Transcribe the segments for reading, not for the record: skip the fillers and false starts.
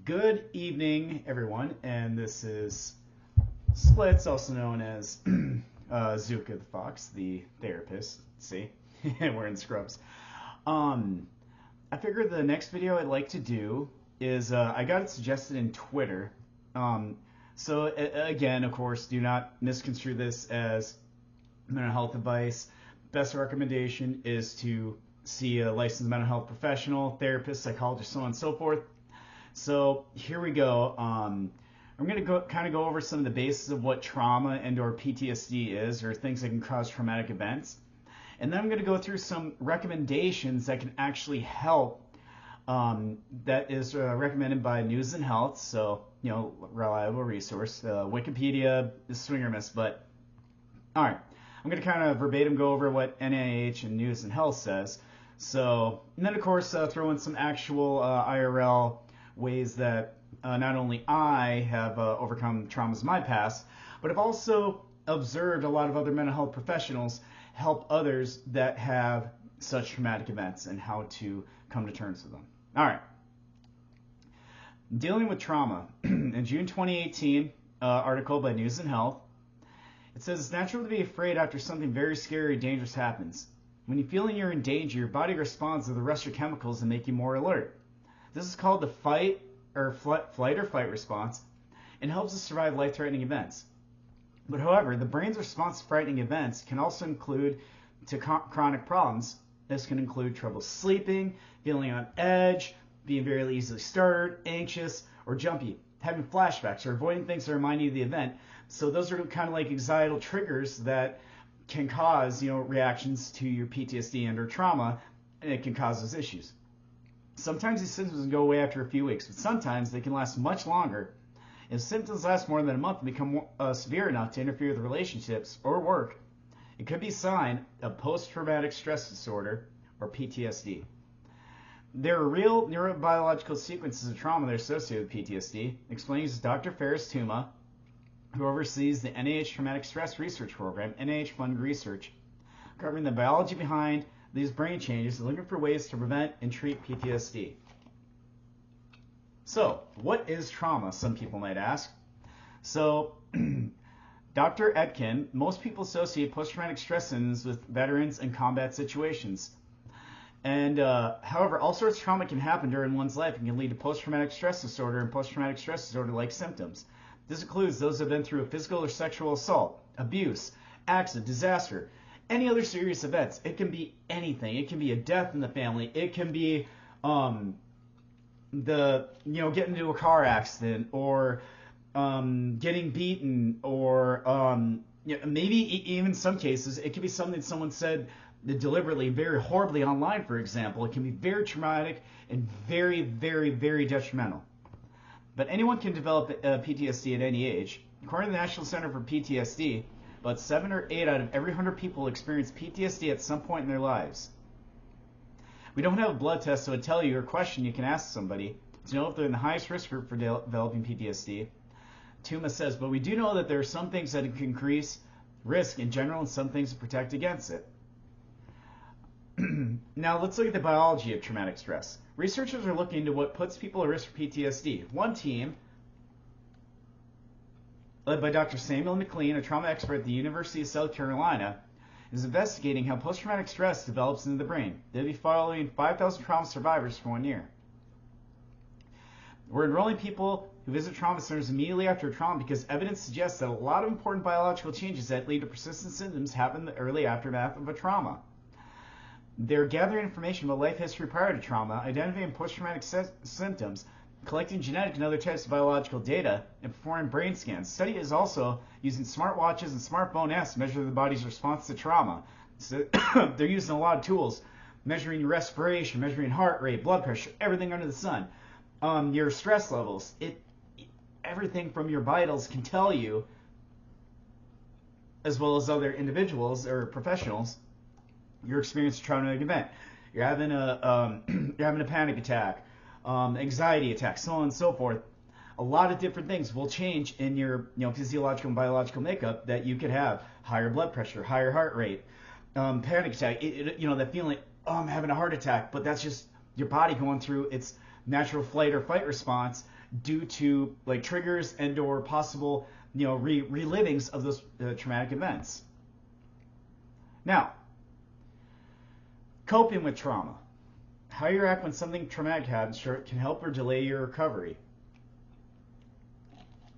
Good evening, everyone, and this is Splits, also known as Zuka the Fox, the therapist. See, wearing scrubs. I figured the next video I'd like to do is I got it suggested in Twitter. Again, of course, do not misconstrue this as mental health advice. Best recommendation is to see a licensed mental health professional, therapist, psychologist, so on and so forth. So here we go. I'm going to go over some of the bases of what trauma and/or PTSD is, or things that can cause traumatic events. And then I'm going to go through some recommendations that can actually help. That is recommended by News and Health, so reliable resource. Wikipedia is swing or miss, but all right. I'm going to kind of verbatim go over what NIH and News and Health says. So, and then of course throw in some actual IRL ways that not only I have overcome traumas in my past, but I've also observed a lot of other mental health professionals help others that have such traumatic events and how to come to terms with them. All right. Dealing with trauma. In June 2018, article by News and Health, it says it's natural to be afraid after something very scary or dangerous happens. When you feel you're in danger, your body responds to the rush of chemicals that make you more alert. This is called the flight or fight response and helps us survive life-threatening events. But however, the brain's response to frightening events can also include chronic problems. This can include trouble sleeping, feeling on edge, being very easily startled, anxious, or jumpy, having flashbacks, or avoiding things that remind you of the event. So those are kind of like anxietal triggers that can cause, reactions to your PTSD and/or trauma, and it can cause those issues. Sometimes these symptoms can go away after a few weeks, but sometimes they can last much longer. If symptoms last more than a month and become severe enough to interfere with relationships or work, it could be a sign of post-traumatic stress disorder, or PTSD. There are real neurobiological sequences of trauma that are associated with PTSD, explains Dr. Ferris Tuma, who oversees the NIH Traumatic Stress Research Program, NIH funded research, covering the biology behind these brain changes and looking for ways to prevent and treat PTSD. So, what is trauma, some people might ask? So, Dr. Etkin, most people associate post-traumatic stress syndromes with veterans and combat situations. And however, all sorts of trauma can happen during one's life and can lead to post-traumatic stress disorder and post-traumatic stress disorder-like symptoms. This includes those who have been through a physical or sexual assault, abuse, accident, disaster, any other serious events. It can be anything. It can be a death in the family. It can be getting into a car accident, or getting beaten, or maybe even some cases it could be something someone said deliberately, very horribly online, for example. It can be very traumatic and very, very, very detrimental. But anyone can develop PTSD at any age. According to the National Center for PTSD, about 7 or 8 out of every 100 people experience PTSD at some point in their lives. We don't have a blood test that would tell you, or question you can ask somebody to know if they're in the highest risk group for developing PTSD. Tuma says, but we do know that there are some things that can increase risk in general and some things that protect against it. Now let's look at the biology of traumatic stress. Researchers are looking into what puts people at risk for PTSD. One team, led by Dr. Samuel McLean, a trauma expert at the University of South Carolina, is investigating how post-traumatic stress develops into the brain. They'll be following 5,000 trauma survivors for 1 year. We're enrolling people who visit trauma centers immediately after trauma because evidence suggests that a lot of important biological changes that lead to persistent symptoms happen in the early aftermath of a trauma. They're gathering information about life history prior to trauma, identifying post-traumatic symptoms, collecting genetic and other types of biological data, and performing brain scans. The study is also using smartwatches and smartphone apps to measure the body's response to trauma. So they're using a lot of tools, measuring your respiration, measuring heart rate, blood pressure, everything under the sun. Your stress levels, everything from your vitals can tell you, as well as other individuals or professionals, your experience of traumatic event. You're having a panic attack, anxiety attack, so on and so forth. A lot of different things will change in your physiological and biological makeup that you could have higher blood pressure, higher heart rate, panic attack. That feeling like, oh, I'm having a heart attack, but that's just your body going through its natural flight or fight response due to like triggers and or possible relivings of those traumatic events. Now, coping with trauma. How you react when something traumatic happens can help or delay your recovery.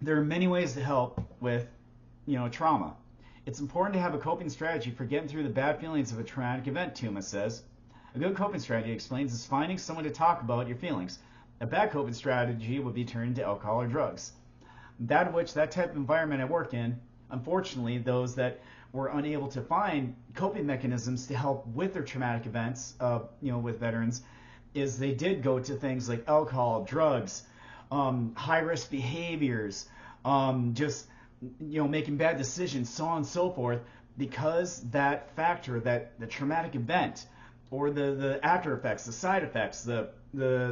There are many ways to help with trauma. It's important to have a coping strategy for getting through the bad feelings of a traumatic event, Tuma says. A good coping strategy, explains, is finding someone to talk about your feelings. A bad coping strategy would be turning to alcohol or drugs. That type of environment I work in, unfortunately, those that were unable to find coping mechanisms to help with their traumatic events, with veterans, is they did go to things like alcohol, drugs, high-risk behaviors, just making bad decisions, so on and so forth, because that factor, that the traumatic event, or the after effects, the side effects, the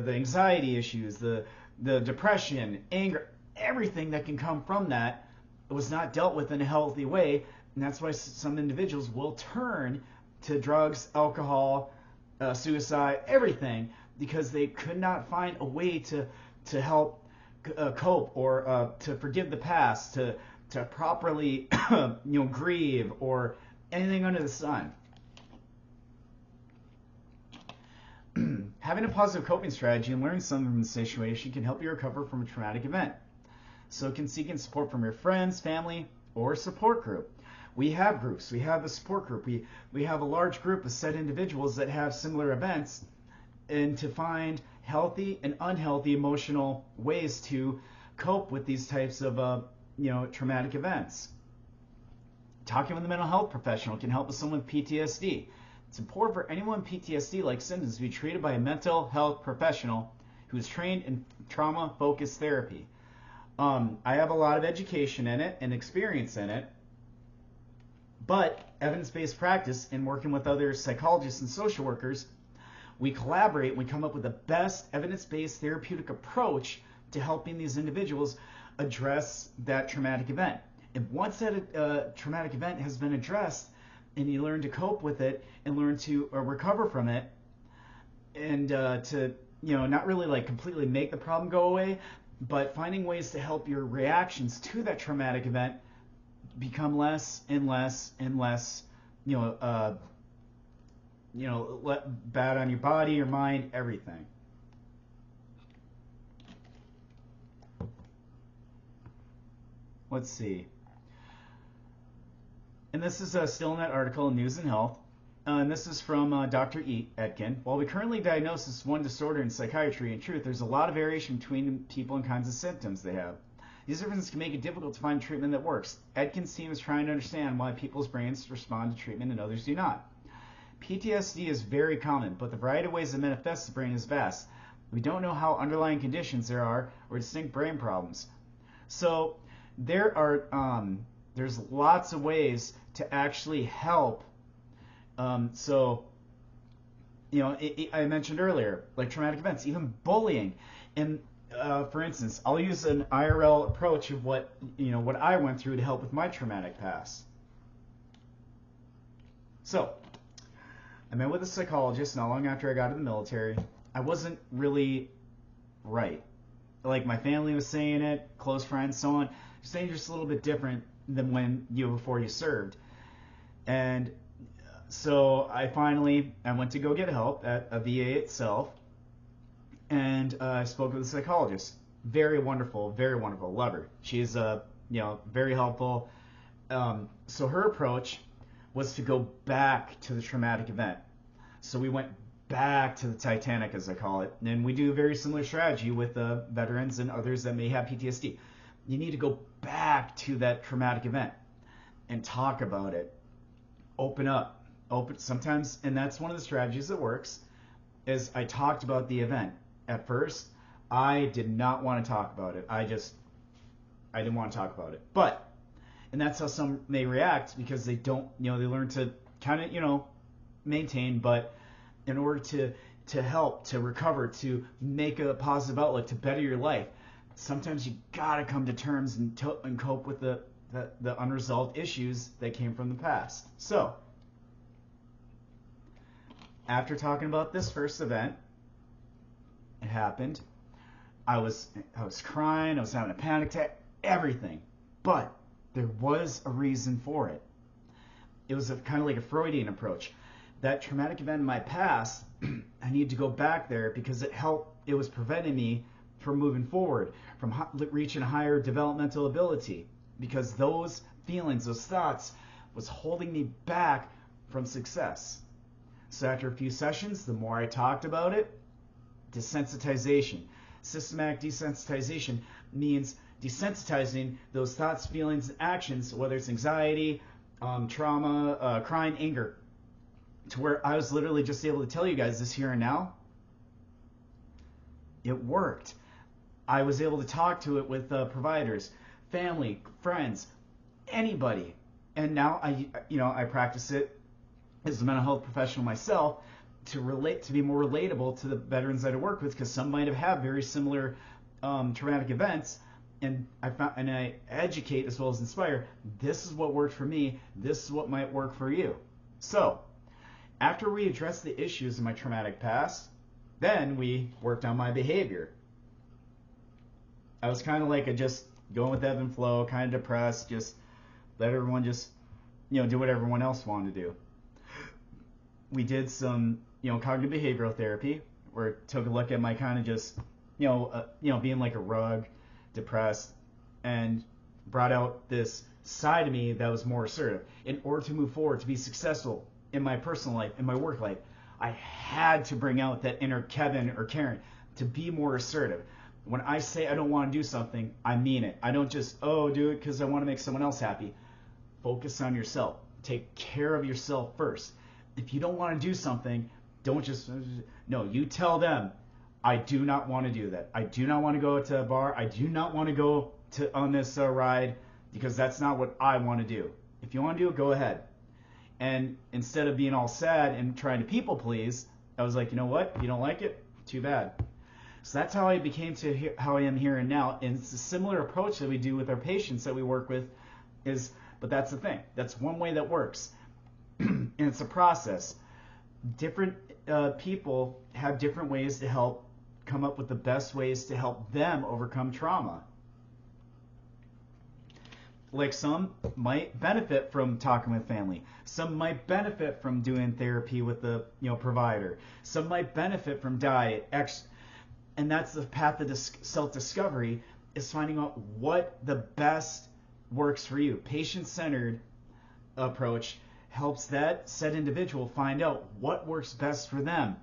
anxiety issues, the depression, anger, everything that can come from that was not dealt with in a healthy way, and that's why some individuals will turn to drugs, alcohol, suicide, everything, because they could not find a way to help cope or to forgive the past, to properly grieve or anything under the sun. Having a positive coping strategy and learning something from the situation can help you recover from a traumatic event. So can seeking support from your friends, family, or support group. We have groups. We have a support group. We have a large group of set individuals that have similar events, and to find healthy and unhealthy emotional ways to cope with these types of traumatic events. Talking with a mental health professional can help with someone with PTSD. It's important for anyone with PTSD-like symptoms to be treated by a mental health professional who is trained in trauma-focused therapy. I have a lot of education in it and experience in it, but evidence-based practice in working with other psychologists and social workers, we collaborate and we come up with the best evidence-based therapeutic approach to helping these individuals address that traumatic event. And once that traumatic event has been addressed, and you learn to cope with it and learn to recover from it, and to not really like completely make the problem go away, but finding ways to help your reactions to that traumatic event become less and less and less bad on your body, your mind, everything. Let's see. And this is still in that article in News and Health. And this is from Dr. Etkin. While we currently diagnose this one disorder in psychiatry, in truth, there's a lot of variation between people and kinds of symptoms they have. These differences can make it difficult to find treatment that works. Etkin's team is trying to understand why people's brains respond to treatment and others do not. PTSD is very common, but the variety of ways it manifests the brain is vast. We don't know how underlying conditions there are or distinct brain problems. So there are there's lots of ways to actually help. I mentioned earlier, like traumatic events, even bullying. And for instance, I'll use an IRL approach of what I went through to help with my traumatic past. So I met with a psychologist not long after I got in the military. I wasn't really right. Like my family was saying it, close friends, so on. Saying just a little bit different than before you served. And so I went to go get help at a VA itself, and I spoke with a psychologist. Very wonderful, love her. She's very helpful. So her approach was to go back to the traumatic event. So we went back to the Titanic, as I call it, and we do a very similar strategy with veterans and others that may have PTSD. You need to go back to that traumatic event and talk about it. Open up. Sometimes, and that's one of the strategies that works, is I talked about the event. At first, I did not want to talk about it. I didn't want to talk about it. And that's how some may react, because they don't, they learn to kind of, maintain, but in order to help, to recover, to make a positive outlook, to better your life, sometimes you gotta come to terms and cope with the unresolved issues that came from the past. So, after talking about this first event, had happened. I was crying, I was having a panic attack, everything. But there was a reason for it. It was kind of like a Freudian approach. That traumatic event in my past, I needed to go back there because it was preventing me from moving forward, from reaching a higher developmental ability, because those feelings, those thoughts was holding me back from success. So after a few sessions, the more I talked about it, desensitization. Systematic desensitization means desensitizing those thoughts, feelings, and actions, whether it's anxiety, trauma, crying, anger, to where I was literally just able to tell you guys this here and now. It worked. I was able to talk to it with providers, family, friends, anybody. And now I practice it as a mental health professional myself to be more relatable to the veterans that I work with, because some might have had very similar traumatic events, and I educate as well as inspire. This is what worked for me. This is what might work for you. So after we addressed the issues in my traumatic past, then we worked on my behavior. I was kind of like just going with ebb and flow, kind of depressed, just let everyone just do what everyone else wanted to do. We did some cognitive behavioral therapy, where it took a look at my kind of just being like a rug, depressed, and brought out this side of me that was more assertive. In order to move forward, to be successful in my personal life, in my work life, I had to bring out that inner Kevin or Karen to be more assertive. When I say I don't want to do something, I mean it. I don't just do it because I want to make someone else happy. Focus on yourself. Take care of yourself first. If you don't want to do something, don't just you tell them, I do not want to do that. I do not want to go to a bar. I do not want to go on this ride, because that's not what I want to do. If you want to do it, go ahead. And instead of being all sad and trying to people please, I was like, you know what? If you don't like it, too bad. So that's how I became to how I am here and now. And it's a similar approach that we do with our patients that we work with. But that's the thing. That's one way that works. And it's a process. Different people have different ways to help come up with the best ways to help them overcome trauma. Like some might benefit from talking with family. Some might benefit from doing therapy with the provider. Some might benefit from diet, and that's the path of self-discovery, is finding out what the best works for you. Patient-centered approach helps that said individual find out what works best for them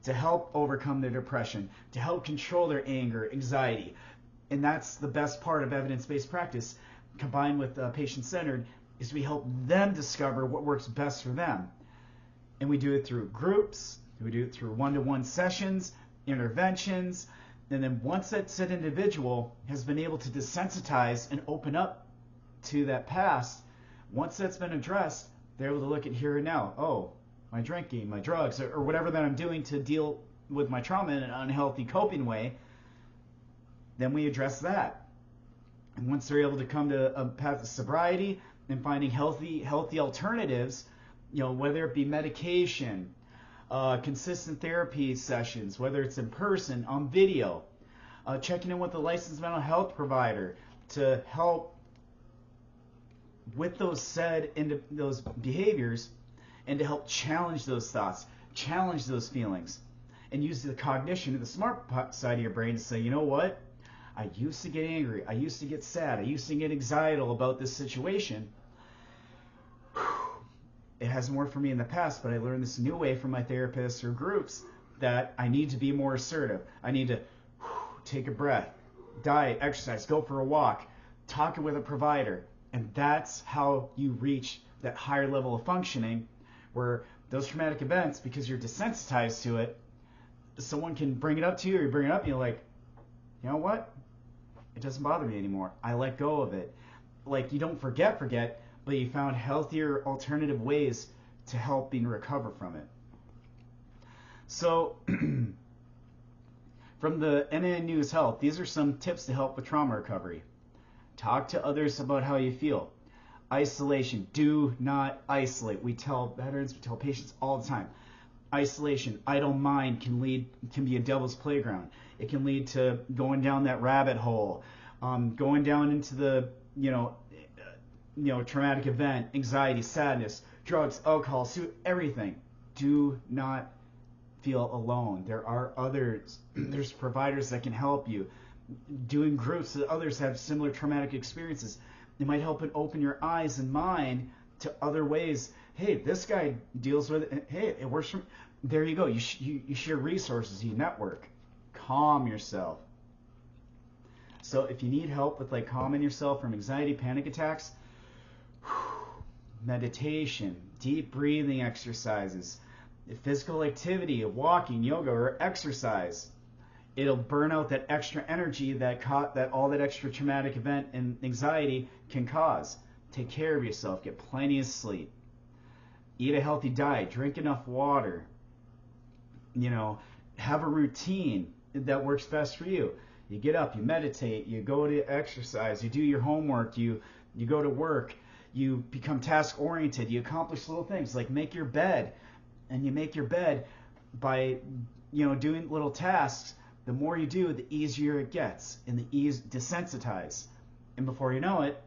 to help overcome their depression, to help control their anger, anxiety. And that's the best part of evidence-based practice, combined with patient-centered, is we help them discover what works best for them. And we do it through groups, we do it through one-to-one sessions, interventions, and then once that said individual has been able to desensitize and open up to that past, once that's been addressed, they're able to look at here and now. Oh, my drinking, my drugs, or whatever that I'm doing to deal with my trauma in an unhealthy coping way, then we address that. And once they're able to come to a path of sobriety and finding healthy alternatives, whether it be medication, consistent therapy sessions, whether it's in person, on video, checking in with a licensed mental health provider to help with those those behaviors, and to help challenge those thoughts, challenge those feelings, and use the cognition, the smart side of your brain to say, you know what? I used to get angry. I used to get sad. I used to get anxietal about this situation. It hasn't worked for me in the past, but I learned this new way from my therapists or groups that I need to be more assertive. I need to take a breath, diet, exercise, go for a walk, talk with a provider. And that's how you reach that higher level of functioning, where those traumatic events, because you're desensitized to it, someone can bring it up to you, or you bring it up and you're like, you know what? It doesn't bother me anymore. I let go of it. Like, you don't forget, but you found healthier alternative ways to help and recover from it. So from the NN News Health, these are some tips to help with trauma recovery. Talk to others about how you feel. Isolation. Do not isolate. We tell veterans, we tell patients all the time. Isolation, idle mind can be a devil's playground. It can lead to going down that rabbit hole, going down into the traumatic event, anxiety, sadness, drugs, alcohol, everything. Do not feel alone. There are others. There's providers that can help you. Doing groups that others have similar traumatic experiences. It might help open your eyes and mind to other ways. Hey, this guy deals with it. Hey, it works for me. There you go. You share resources. You network. Calm yourself. So if you need help with like calming yourself from anxiety, panic attacks, meditation, deep breathing exercises, physical activity of walking, yoga, or exercise, it'll burn out that extra energy that all that extra traumatic event and anxiety can cause. Take care of yourself. Get plenty of sleep. Eat a healthy diet. Drink enough water. Have a routine that works best for you. You get up, you meditate, you go to exercise, you do your homework, you go to work, you become task oriented, you accomplish little things like make your bed. And you make your bed by doing little tasks. The more you do, the easier it gets, and desensitize. And before you know it,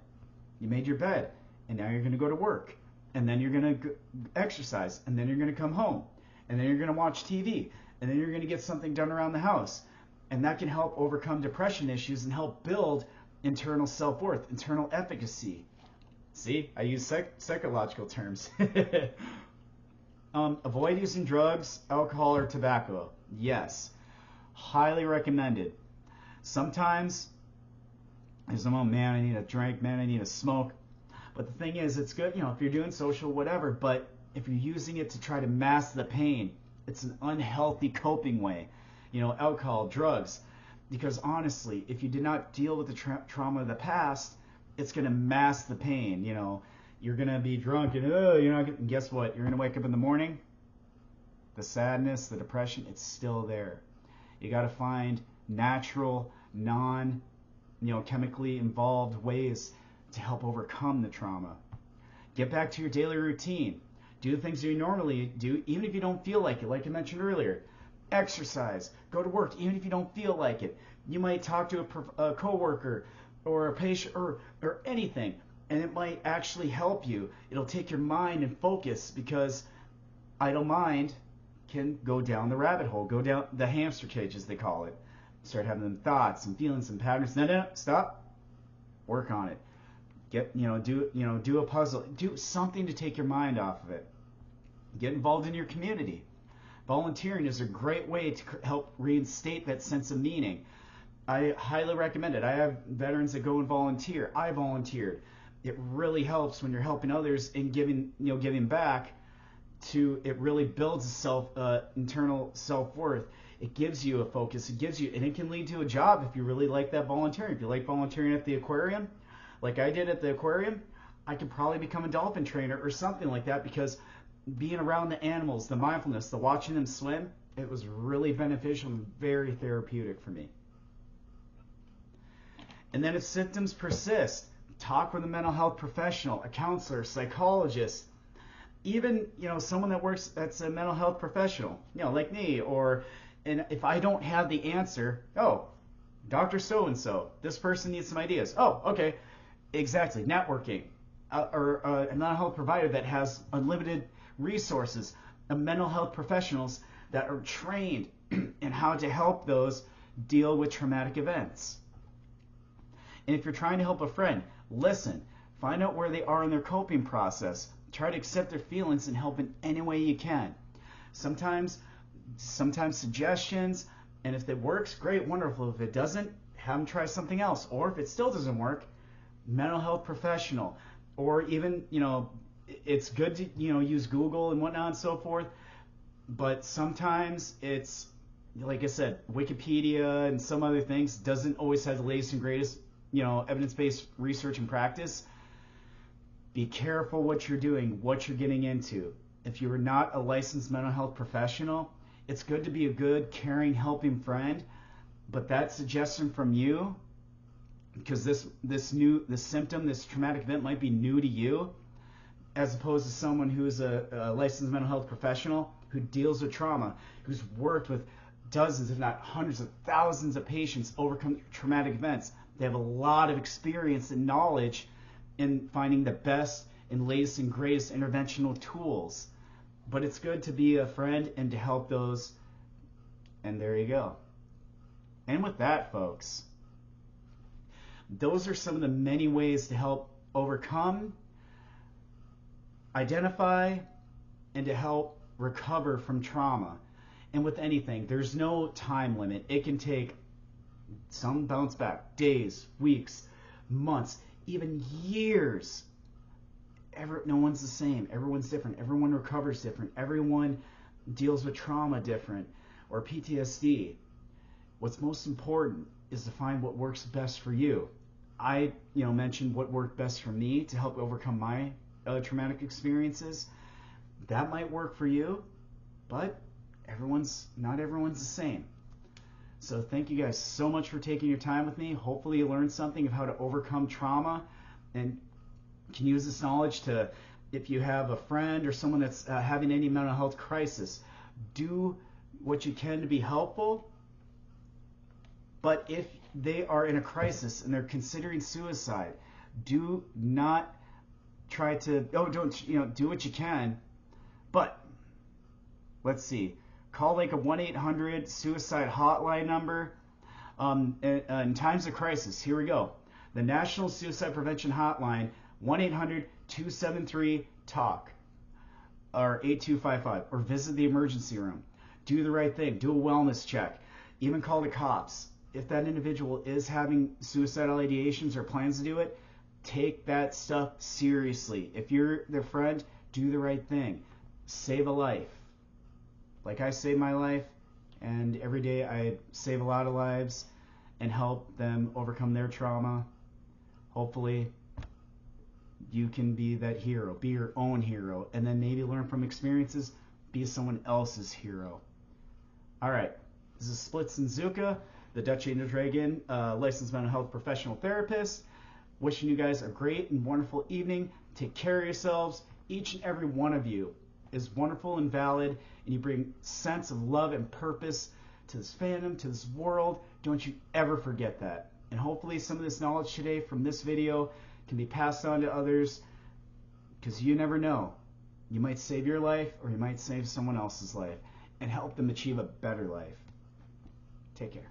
you made your bed, and now you're going to go to work, and then you're going to exercise, and then you're going to come home, and then you're going to watch TV, and then you're going to get something done around the house. And that can help overcome depression issues and help build internal self-worth, internal efficacy. See, I use psychological terms. Avoid using drugs, alcohol, or tobacco. Yes. Highly recommended. Sometimes there's man, I need a drink, man, I need a smoke. But the thing is, it's good, if you're doing social, whatever, but if you're using it to try to mask the pain, it's an unhealthy coping way. Alcohol, drugs. Because honestly, if you did not deal with the trauma of the past, it's going to mask the pain. You're going to be drunk and and guess what? You're going to wake up in the morning. The sadness, the depression, it's still there. You got to find natural, chemically involved ways to help overcome the trauma. Get back to your daily routine. Do the things you normally do, even if you don't feel like it, like I mentioned earlier. Exercise, go to work, even if you don't feel like it. You might talk to a coworker or a patient or anything, and it might actually help you. It'll take your mind and focus, because idle mind can go down the rabbit hole, go down the hamster cage, as they call it. Start having them thoughts and feelings and patterns. No, stop. Work on it. Do a puzzle. Do something to take your mind off of it. Get involved in your community. Volunteering is a great way to help reinstate that sense of meaning. I highly recommend it. I have veterans that go and volunteer. I volunteered. It really helps when you're helping others and giving back. It really builds internal self-worth. It gives you a focus. And it can lead to a job if you really like that volunteering. If you like volunteering at the aquarium, like I did at the aquarium, I could probably become a dolphin trainer or something like that, because being around the animals, the mindfulness, the watching them swim, it was really beneficial and very therapeutic for me. And then if symptoms persist, talk with a mental health professional, a counselor, psychologist, even someone that's a mental health professional, like me. And if I don't have the answer, Dr. So-and-so, this person needs some ideas. Oh, okay, exactly, networking, or a mental health provider that has unlimited resources, mental health professionals that are trained in how to help those deal with traumatic events. And if you're trying to help a friend, listen, find out where they are in their coping process. Try to accept their feelings and help in any way you can. Sometimes suggestions, and if it works, great, wonderful. If it doesn't, have them try something else. Or if it still doesn't work, mental health professional, or even, it's good to, use Google and whatnot and so forth, but sometimes it's, like I said, Wikipedia and some other things doesn't always have the latest and greatest, evidence-based research and practice. Be careful what you're doing, what you're getting into. If you're not a licensed mental health professional, it's good to be a good, caring, helping friend, but that suggestion from you, because this symptom, this traumatic event might be new to you, as opposed to someone who's a licensed mental health professional, who deals with trauma, who's worked with dozens, if not hundreds of thousands of patients overcome traumatic events. They have a lot of experience and knowledge in finding the best and latest and greatest interventional tools. But it's good to be a friend and to help those. And there you go. And with that, folks, those are some of the many ways to help overcome, identify, and to help recover from trauma. And with anything, there's no time limit. It can take some bounce back, days, weeks, months, even years. No one's the same. Everyone's different. Everyone recovers different. Everyone deals with trauma different, or PTSD. What's most important is to find what works best for you. I mentioned what worked best for me to help overcome my traumatic experiences. That might work for you, but not everyone's the same. So thank you guys so much for taking your time with me. Hopefully you learned something of how to overcome trauma and can use this knowledge to, if you have a friend or someone that's having any mental health crisis, do what you can to be helpful. But if they are in a crisis and they're considering suicide, do not try to, do what you can. But let's see, call like a 1-800 suicide hotline number. In times of crisis, here we go. The National Suicide Prevention Hotline, 1-800-273-TALK or 8255, or visit the emergency room. Do the right thing. Do a wellness check. Even call the cops. If that individual is having suicidal ideations or plans to do it, take that stuff seriously. If you're their friend, do the right thing. Save a life. Like I saved my life, and every day I save a lot of lives and help them overcome their trauma. Hopefully you can be that hero, be your own hero, and then maybe learn from experiences, be someone else's hero. All right, this is Splits and Zuka, the Dutchie and the Dragon, licensed mental health professional therapist. Wishing you guys a great and wonderful evening. Take care of yourselves. Each and every one of you is wonderful and valid, and you bring sense of love and purpose to this fandom, to this world. Don't you ever forget that. And hopefully some of this knowledge today from this video can be passed on to others, because you never know. You might save your life, or you might save someone else's life and help them achieve a better life. Take care.